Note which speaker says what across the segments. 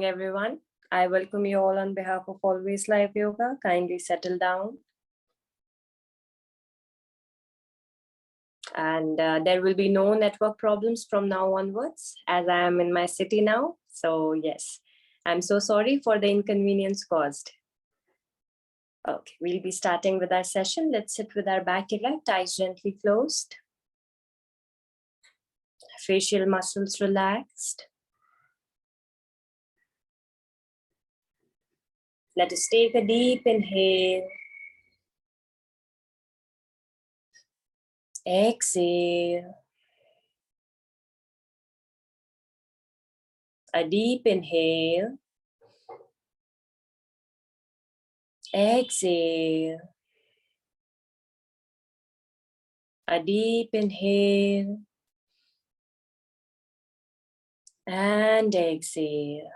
Speaker 1: Everyone. I welcome you all on behalf of Always Live Yoga. Kindly settle down. And there will be no network problems from now onwards as I am in my city now. So yes, I'm so sorry for the inconvenience caused. Okay, we'll be starting with our session. Let's sit with our back erect, eyes gently closed. Facial muscles relaxed. Let us take a deep inhale. Exhale. A deep inhale. Exhale. A deep inhale. And exhale.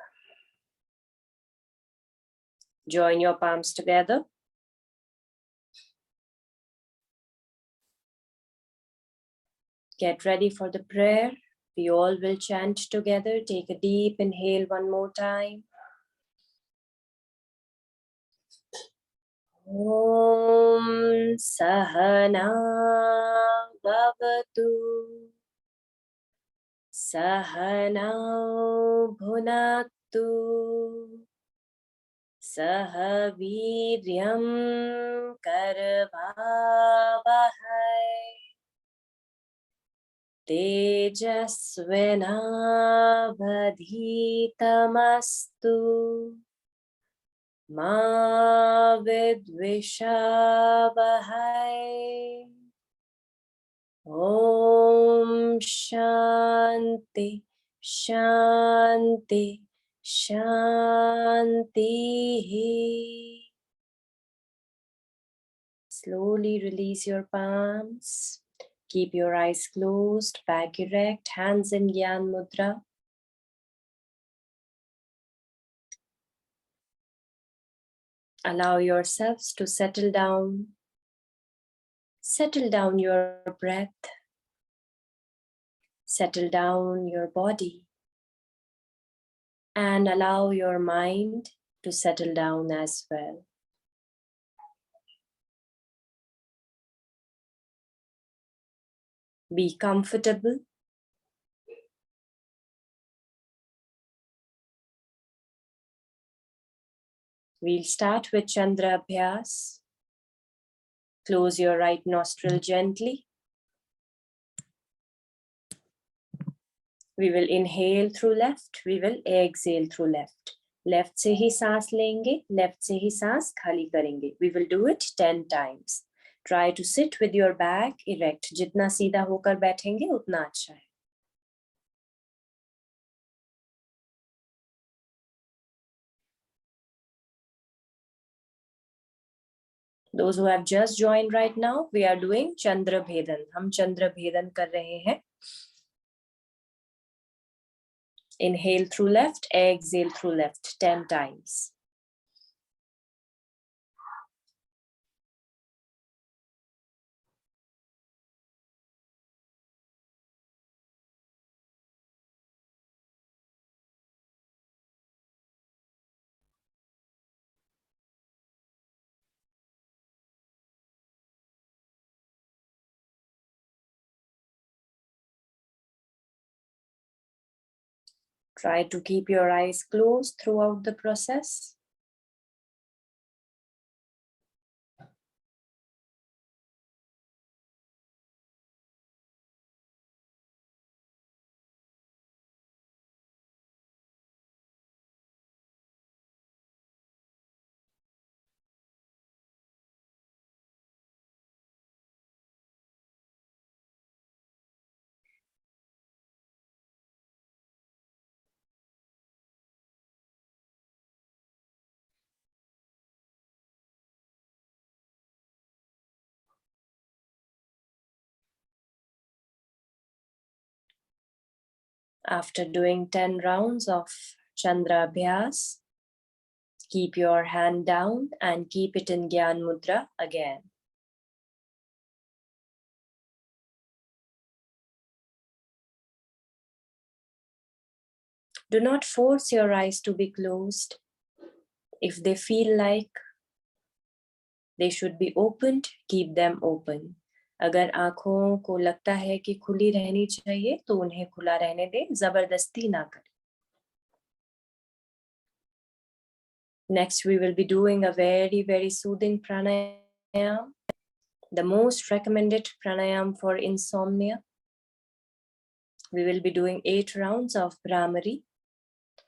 Speaker 1: Join your palms together. Get ready for the prayer. We all will chant together. Take a deep inhale one more time. Om Sahana Bhavatu Sahana Bhunaktu Saha Viryam Karvavahai Tejasvinavadhitamastu Ma Vidvishavahai. Om Shanti Shanti Shanti. Slowly release your palms. Keep your eyes closed, back erect, hands in Gyan Mudra. Allow yourselves to settle down. Settle down your breath. Settle down your body. And allow your mind to settle down as well. Be comfortable. We'll start with Chandra Abhyas. Close your right nostril gently. We will inhale through left. We will exhale through left. Left से ही सांस लेंगे. Left से ही सांस खाली करेंगे. We will do it 10 times. Try to sit with your back erect. जितना सीधा होकर बैठेंगे उतना अच्छा है. Those who have just joined right now, we are doing Chandra Bhedan. हम चंद्र भेदन कर रहे हैं. Inhale through left, exhale through left 10 times. Try to keep your eyes closed throughout the process. After doing 10 rounds of Chandra Abhyas, keep your hand down and keep it in Gyan Mudra again. Do not force your eyes to be closed. If they feel like they should be opened, keep them open. अगर आंखों को लगता है कि खुली रहनी चाहिए तो उन्हें खुला रहने दें, जबरदस्ती ना करें. Next, we will be doing a very, very soothing pranayam, the most recommended pranayam for insomnia. We will be doing 8 rounds of Brahmari.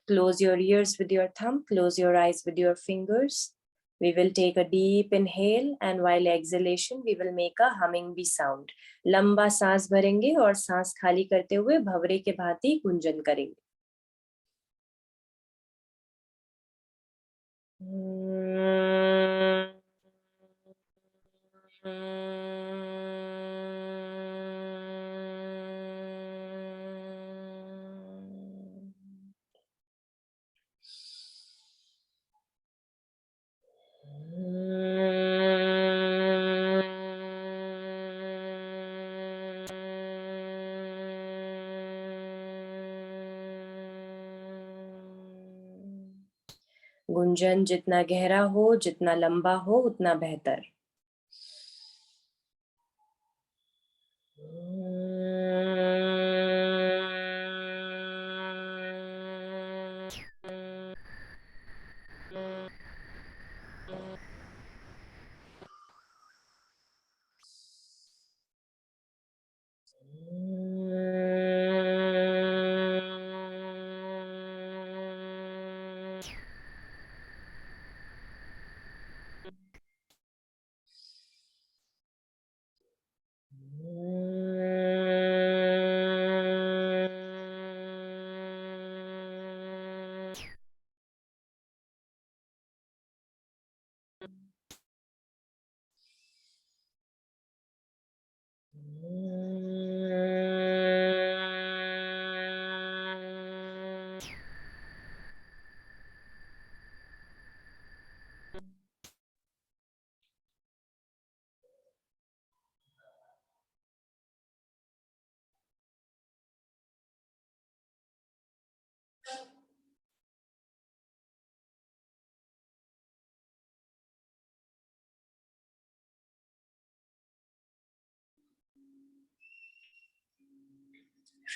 Speaker 1: Close your ears with your thumb, close your eyes with your fingers. We will take a deep inhale and while exhalation, we will make a humming bee sound. लंबा सांस भरेंगे और सांस खाली करते हुए भंवरे के भांति गुंजन करेंगे. गुंजन जितना गहरा हो, जितना लंबा हो, उतना बेहतर.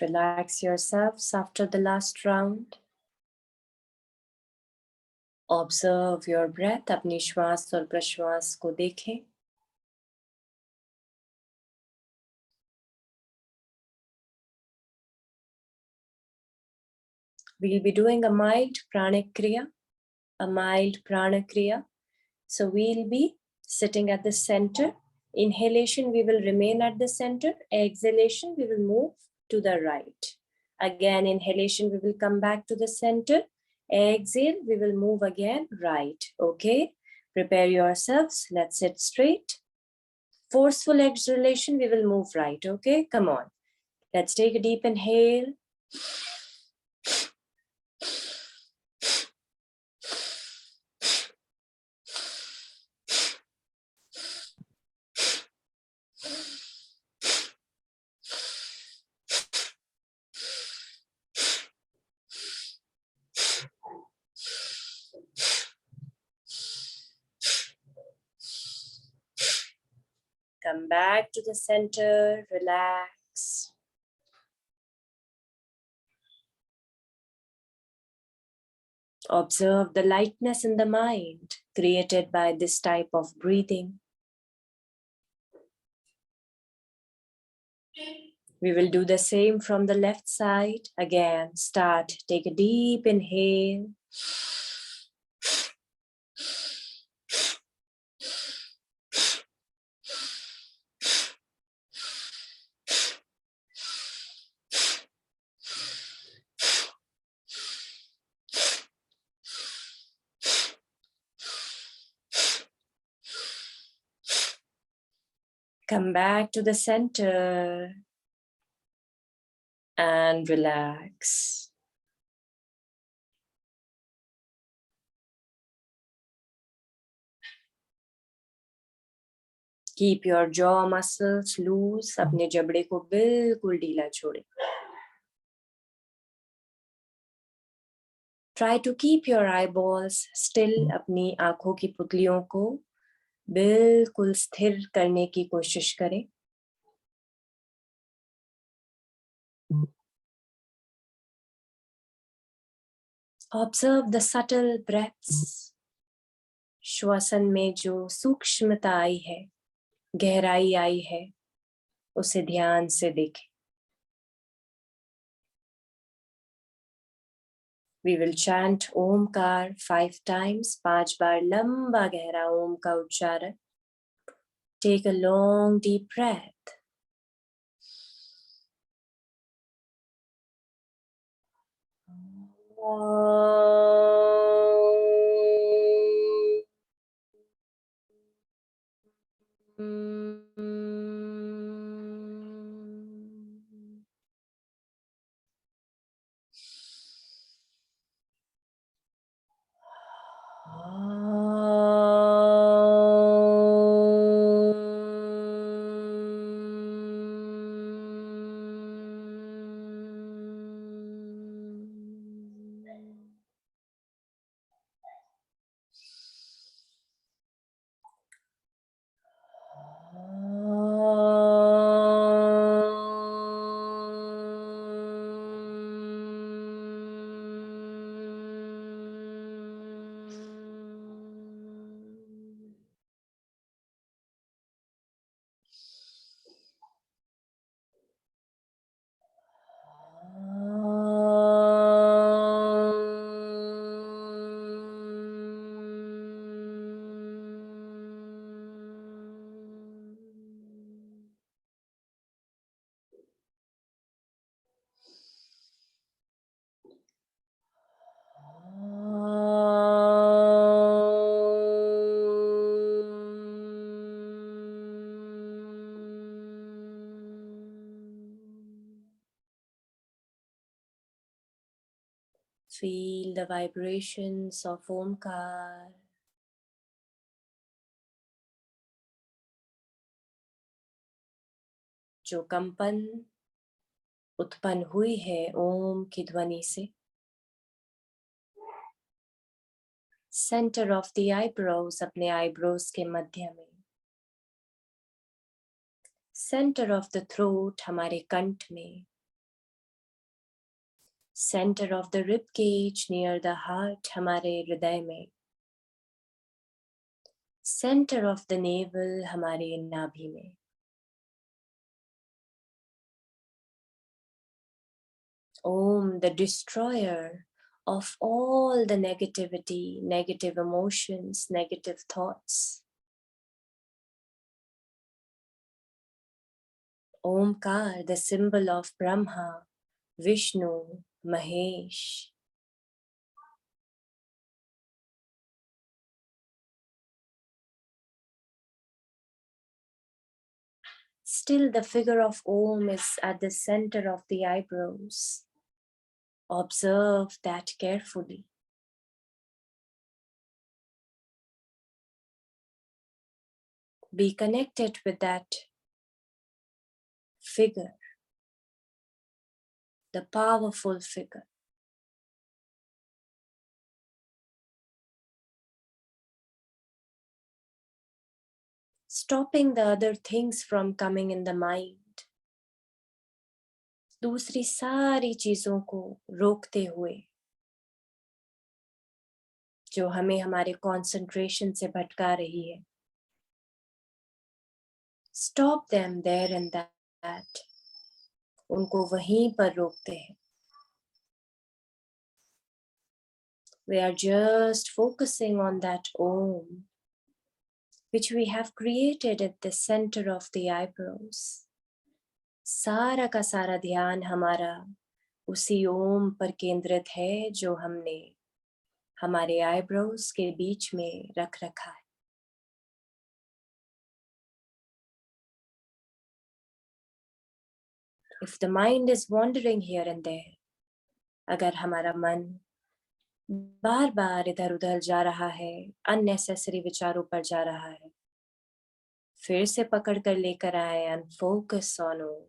Speaker 1: Relax yourselves after the last round. Observe your breath. अपनी श्वास और प्रश्वास को देखें. We'll be doing a mild pranic kriya. A mild prana kriya. So we'll be sitting at the center. Inhalation, we will remain at the center. Exhalation, we will move to the right. Again, inhalation, we will come back to the center. Exhale, we will move again right. Okay, prepare yourselves. Let's sit straight. Forceful exhalation, we will move right. Okay, come on. Let's take a deep inhale. Come back to the center, relax. Observe the lightness in the mind created by this type of breathing. We will do the same from the left side. Again, start. Take a deep inhale. Come back to the center and relax. Keep your jaw muscles loose. अपने जबड़े को बिल्कुल ढीला छोड़ें. Try to keep your eyeballs still. अपनी आंखों की पुतलियों को बिल्कुल स्थिर करने की कोशिश करें. Observe the subtle breaths. श्वसन में जो सूक्ष्मता आई है, गहराई आई है, उसे ध्यान से देखें. We will chant Omkar 5 times. 5 बार लंबा गहरा ओम का उच्चारण. Take a long deep breath. Feel the vibrations of Omkar. जो कंपन उत्पन्न हुई है ओम की ध्वनि से. सेंटर ऑफ द आईब्रोज, अपने आईब्रोज के मध्य में. सेंटर ऑफ द थ्रोट, हमारे कंठ में. Centre of the rib cage near the heart, हमारे हृदय में. सेंटर ऑफ द नेवल, हमारे नाभि में. Om, the destroyer of all the negativity, negative emotions, negative thoughts. Omkar, the symbol of Brahma, Vishnu, Mahesh. Still, the figure of Om is at the center of the eyebrows. Observe that carefully. Be connected with that figure, the powerful figure. Stopping the other things from coming in the mind. दूसरी सारी चीजों को रोकते हुए जो हमें हमारे concentration से भटका रही है. Stop them there and that. उनको वहीं पर रोकते हैं. We are just focusing on that Om, which we have created at the center of the eyebrows. सारा का सारा ध्यान हमारा उसी ओम पर केंद्रित है जो हमने हमारे आईब्रोज के बीच में रख रखा है. If the mind is wandering here and there, अगर हमारा मन बार बार इधर उधर जा रहा है, unnecessary विचारों पर जा रहा है, फिर से पकड़ कर लेकर आए and focus on Om.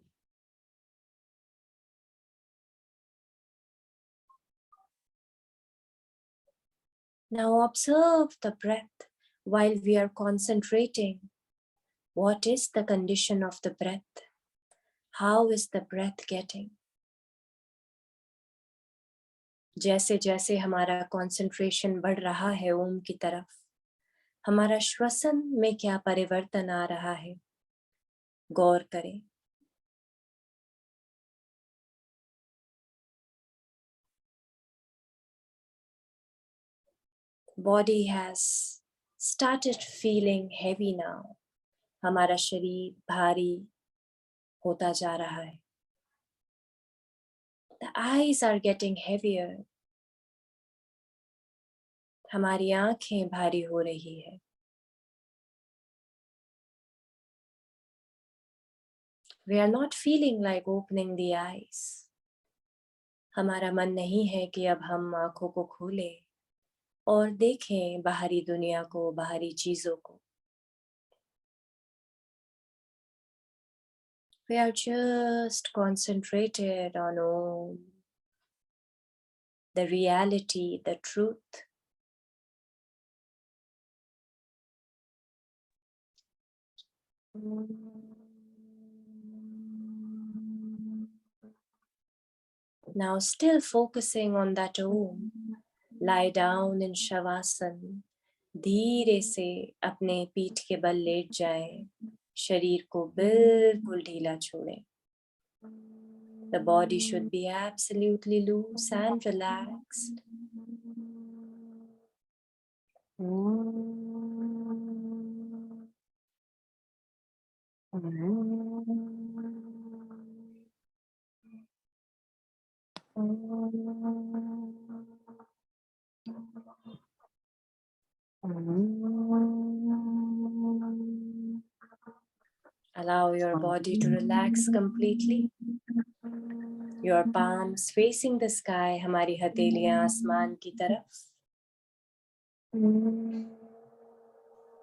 Speaker 1: Now observe the breath while we are concentrating. What is the condition of the breath? How is the breath getting? जैसे जैसे हमारा कंसंट्रेशन बढ़ रहा है ओम की तरफ, हमारा श्वसन में क्या परिवर्तन आ रहा है, गौर करें। Body has started feeling heavy now. हमारा शरीर भारी होता जा रहा है। The eyes are getting heavier. हमारी आंखें भारी हो रही है। We are not feeling like opening the eyes. हमारा मन नहीं है कि अब हम आंखों को खोलें और देखें बाहरी दुनिया को, बाहरी चीजों को। We are just concentrated on Om, the reality, the truth. Now still focusing on that Om, lie down in Shavasana. धीरे से अपने पीठ के बल लेट जाएं, शरीर को बिल्कुल ढीला छोड़ें। The body should be absolutely loose and relaxed. Allow your body to relax completely. Your palms facing the sky, हमारी हथेलियां आसमान की तरफ.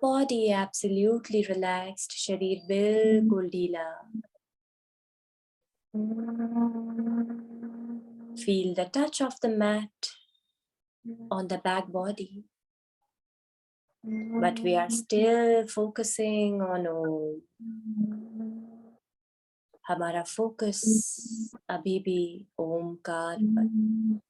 Speaker 1: Body absolutely relaxed, शरीर बिल्कुल ढीला. Feel the touch of the mat on the back body. But we are still focusing on Om. हमारा focus अभी भी ओमकार पर.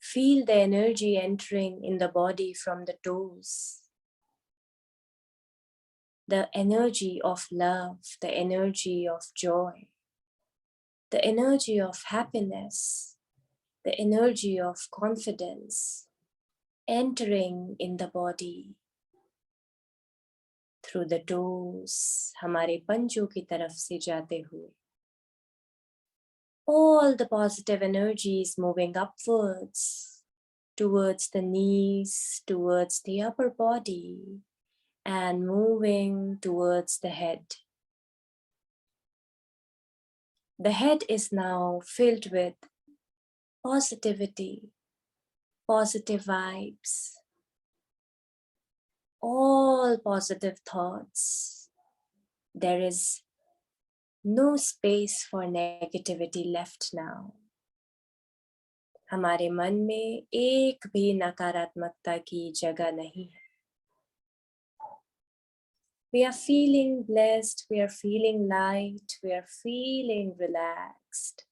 Speaker 1: Feel the energy entering in the body from the toes. The energy of love, the energy of joy, the energy of happiness, the energy of confidence entering in the body through the toes, हमारे पंजों की तरफ से जाते हुए. All the positive energies moving upwards, towards the knees, towards the upper body, and moving towards the head. The head is now filled with positivity, positive vibes, all positive thoughts. There is no space for negativity left now. हमारे मन में एक भी नकारात्मकता की जगह नहीं है. We are feeling blessed, we are feeling light, we are feeling relaxed.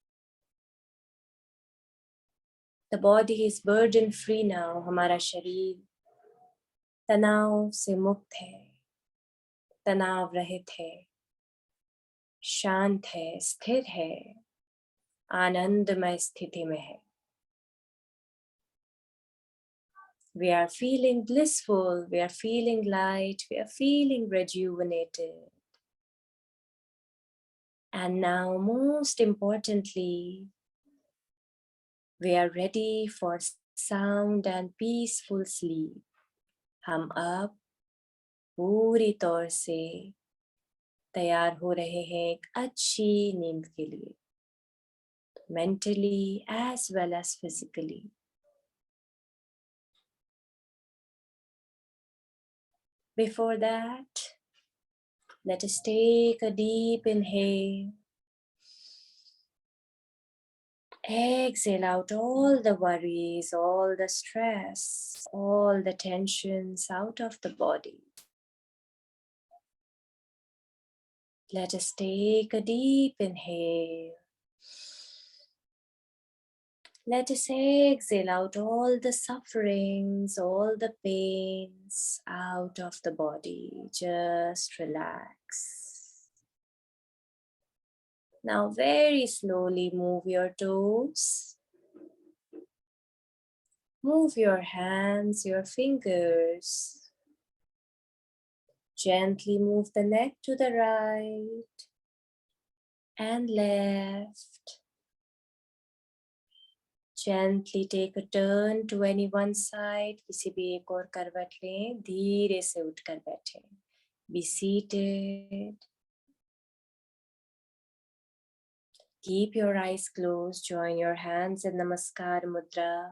Speaker 1: The body is burden free now. हमारा शरीर तनाव से मुक्त है, तनाव रहित है, शांत है, स्थिर है, आनंदमय स्थिति में है. We are feeling blissful, we are feeling light, we are feeling rejuvenated. And now, most importantly, we are ready for sound and peaceful sleep. हम अब पूरी तौर से तैयार हो रहे हैं एक अच्छी नींद के लिए, mentally as well as physically. Before that, Let us take a deep inhale. Exhale out all the worries, all the stress, all the tensions out of the body. Let us take a deep inhale. Let us exhale out all the sufferings, all the pains out of the body. Just relax. Now very slowly move your toes. Move your hands, your fingers. Gently move the neck to the right and left. Gently take a turn to any one side. किसी भी एक और करवट लें. धीरे से उठकर बैठें. Be seated. Keep your eyes closed. Join your hands in Namaskar Mudra.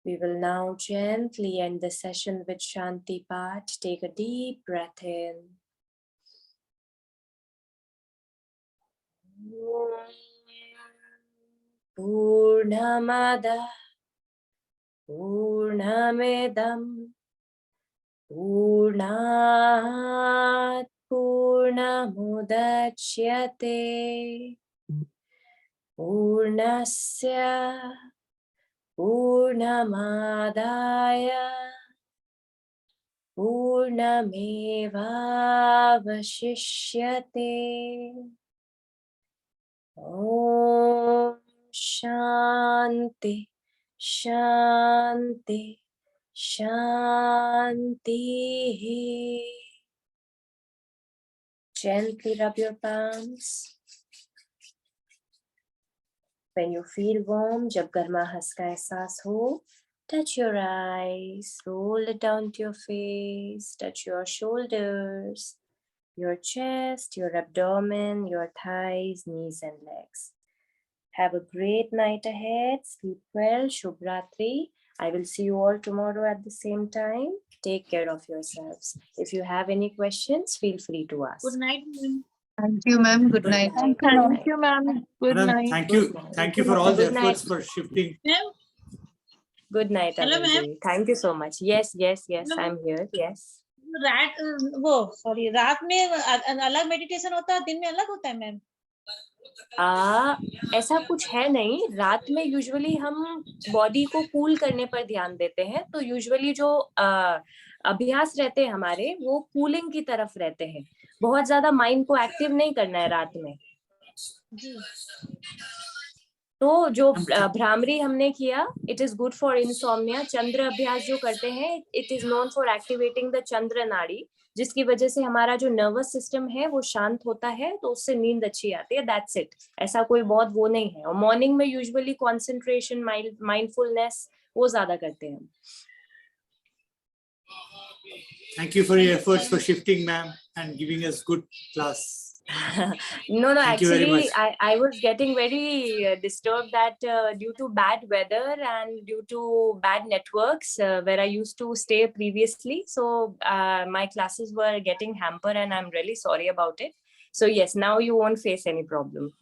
Speaker 1: We will now gently end the session with Shanti Path. Take a deep breath in. Purnamada Purnamidam Purnat Purnamudachyate Purnasya Purnamadaya Purnamevavashishyate. Om Shanti Shanti Shanti. Gently rub your palms. When you feel warm, जब गर्माहट का एहसास हो, touch your eyes, roll it down to your face, touch your shoulders, your chest, your abdomen, your thighs, knees and legs. Have a great night ahead. Sleep well. Shubh Ratri. I will see you all tomorrow at the same time. Take care of yourselves. If you have any questions, feel free to ask.
Speaker 2: Good night, ma'am.
Speaker 3: Thank you, ma'am. Good night.
Speaker 1: Thank
Speaker 2: you, ma'am. Good
Speaker 4: Madam,
Speaker 2: night.
Speaker 4: thank you. Thank you for all the
Speaker 1: Good
Speaker 4: efforts
Speaker 1: night.
Speaker 4: for shifting.
Speaker 2: Ma'am,
Speaker 1: Good night,
Speaker 2: Hello, ma'am.
Speaker 1: Anand. Thank you so much. Yes,
Speaker 2: Hello.
Speaker 1: I'm here. Yes.
Speaker 2: रात में अलग meditation होता है, दिन में अलग होता है मैम?
Speaker 1: ऐसा कुछ है नहीं. रात में यूजुअली हम बॉडी को कूल करने पर ध्यान देते हैं, तो यूजुअली जो अभ्यास रहते हैं हमारे, वो कूलिंग की तरफ रहते हैं. बहुत ज्यादा माइंड को एक्टिव नहीं करना है रात में.
Speaker 2: जी.
Speaker 1: तो जो भ्रामरी हमने किया, it is good for insomnia. चंद्र अभ्यास जो करते हैं, it is known for activating the chandra nadi, जिसकी वजह से हमारा जो नर्वस सिस्टम है वो शांत होता है, तो उससे नींद अच्छी आती है. That's it. ऐसा कोई बहुत वो नहीं है. और मॉर्निंग में यूजुअली कंसंट्रेशन, माइंडफुलनेस वो ज्यादा करते हैं.
Speaker 4: Thank you for your efforts for shifting, ma'am, and giving us good class.
Speaker 1: No,
Speaker 4: Thank you very
Speaker 1: actually,
Speaker 4: much.
Speaker 1: I was getting very disturbed that due to bad weather and due to bad networks where I used to stay previously. So my classes were getting hampered and I'm really sorry about it. So yes, now you won't face any problem.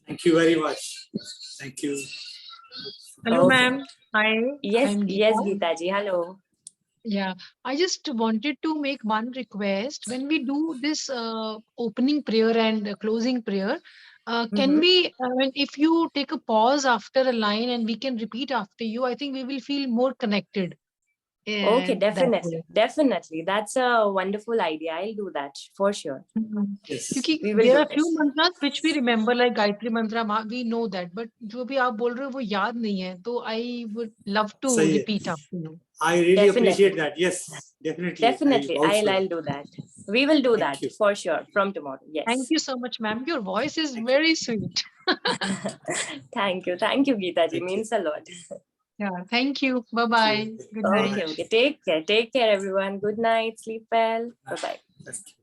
Speaker 4: Thank you very much. Thank you.
Speaker 2: Hello,
Speaker 1: Okay.
Speaker 2: ma'am. Hi.
Speaker 1: Yes,
Speaker 2: I'm Geeta.
Speaker 1: yes, Geeta ji. Hello.
Speaker 3: Yeah, I just wanted to make one request. When we do this opening prayer and closing prayer, can we, if you take a pause after a line and we can repeat after you, I think we will feel more connected.
Speaker 1: Okay,
Speaker 3: that
Speaker 1: definitely.
Speaker 3: way.
Speaker 1: Definitely. That's a wonderful idea. I'll do that for sure.
Speaker 4: Yes.
Speaker 3: क्योंकि
Speaker 1: We will
Speaker 3: there
Speaker 1: do
Speaker 3: are few
Speaker 1: this.
Speaker 3: mantras which we remember like Gayatri mantra, we know that, but जो भी आप बोल रहे हो वो याद नहीं है, तो I would love to
Speaker 4: सही है.
Speaker 3: repeat after you.
Speaker 4: I really
Speaker 1: Definitely.
Speaker 4: appreciate that. Yes, definitely.
Speaker 1: Definitely.
Speaker 4: I vouch for
Speaker 1: I'll
Speaker 4: it.
Speaker 1: do that. We will do
Speaker 4: Thank
Speaker 1: that
Speaker 4: you.
Speaker 1: for sure from tomorrow. Yes.
Speaker 3: Thank you so much, ma'am. Your voice is very sweet.
Speaker 1: Thank you. Thank you, Geeta ji.
Speaker 4: Thank you.
Speaker 1: Means a lot.
Speaker 3: Yeah, thank you. Bye-bye. Good
Speaker 4: Bye.
Speaker 3: night.
Speaker 1: Okay, okay. Take care. Take care, everyone. Good night. Sleep well. Bye-bye.
Speaker 4: Thank you.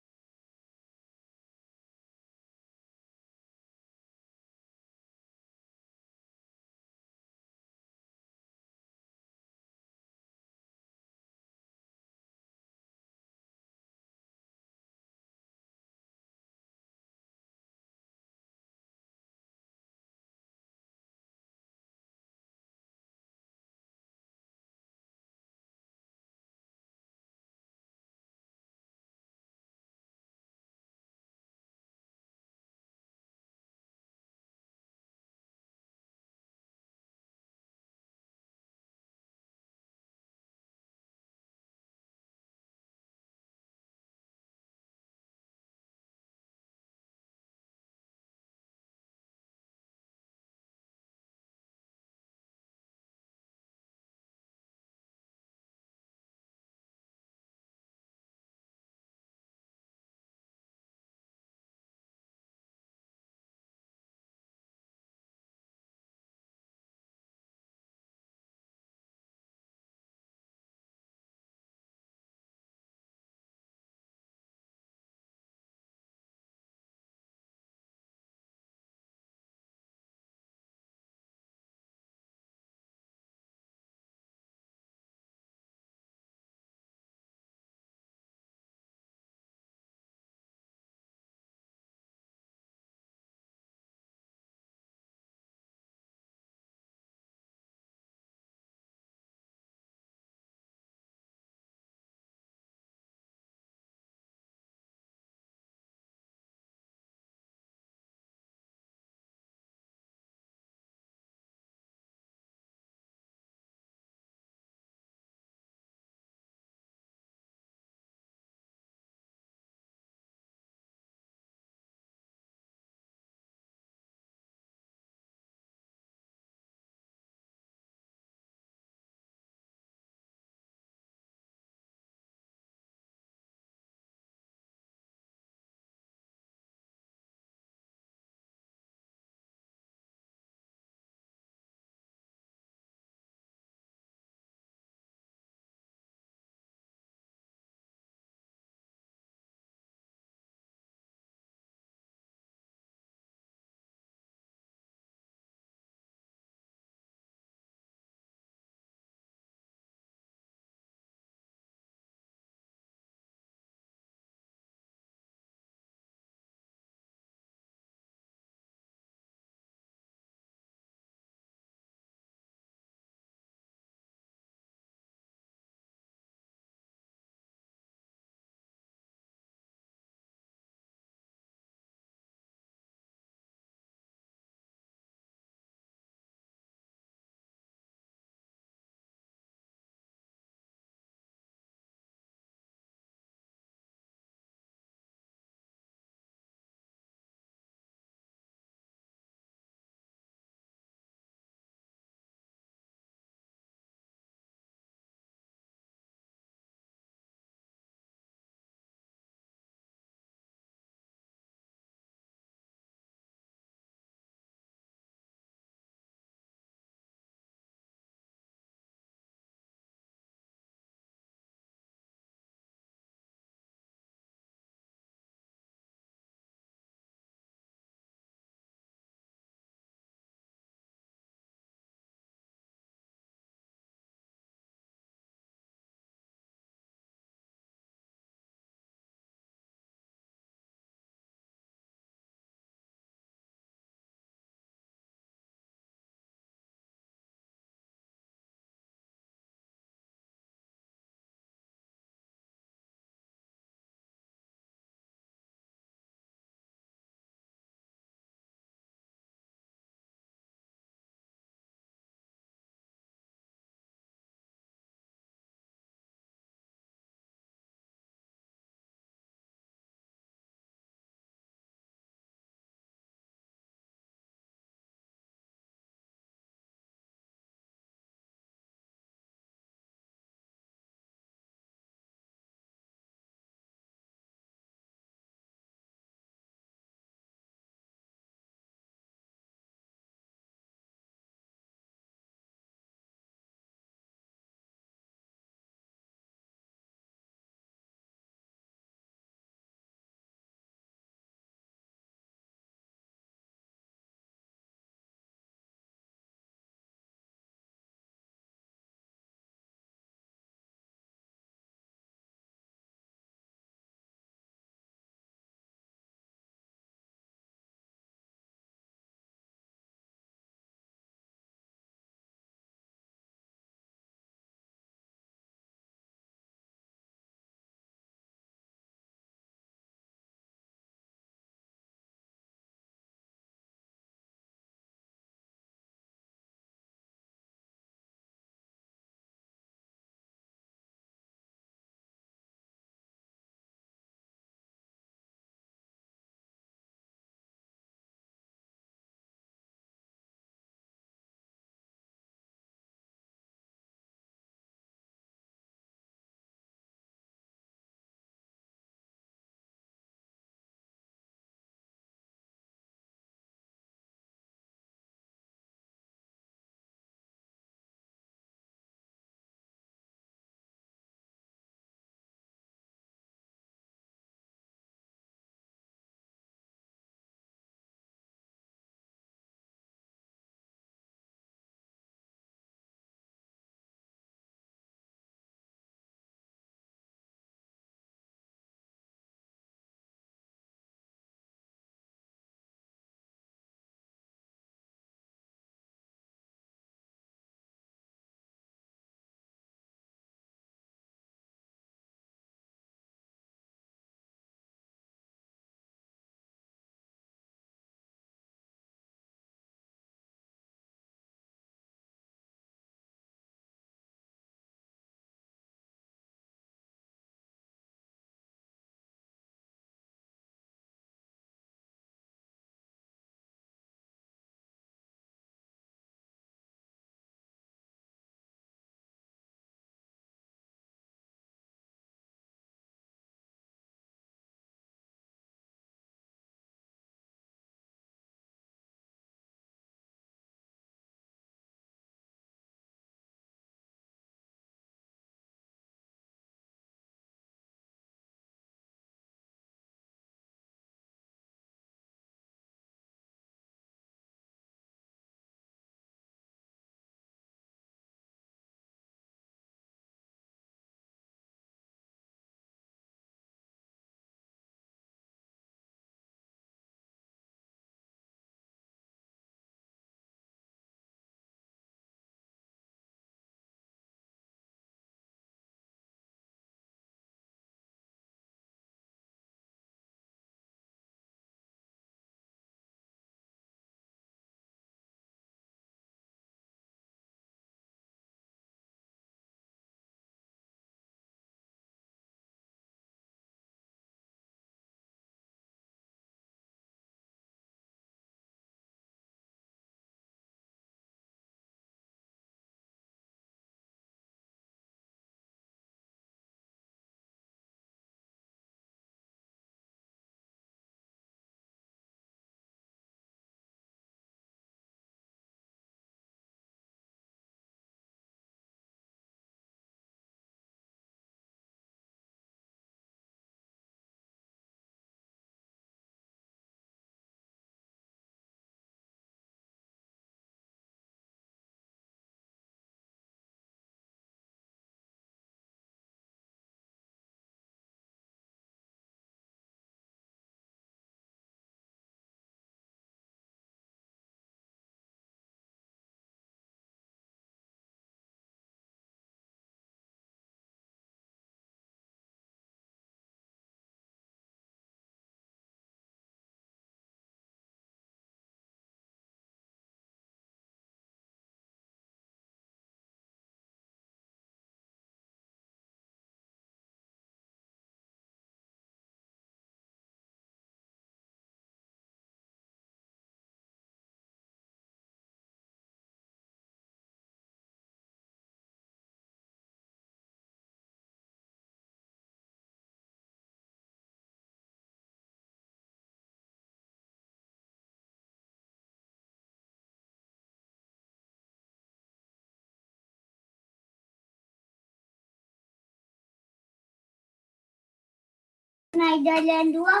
Speaker 5: नाइदरलैंड हुआ,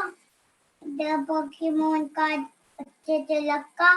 Speaker 5: the Pokemon card अच्छे से लगा।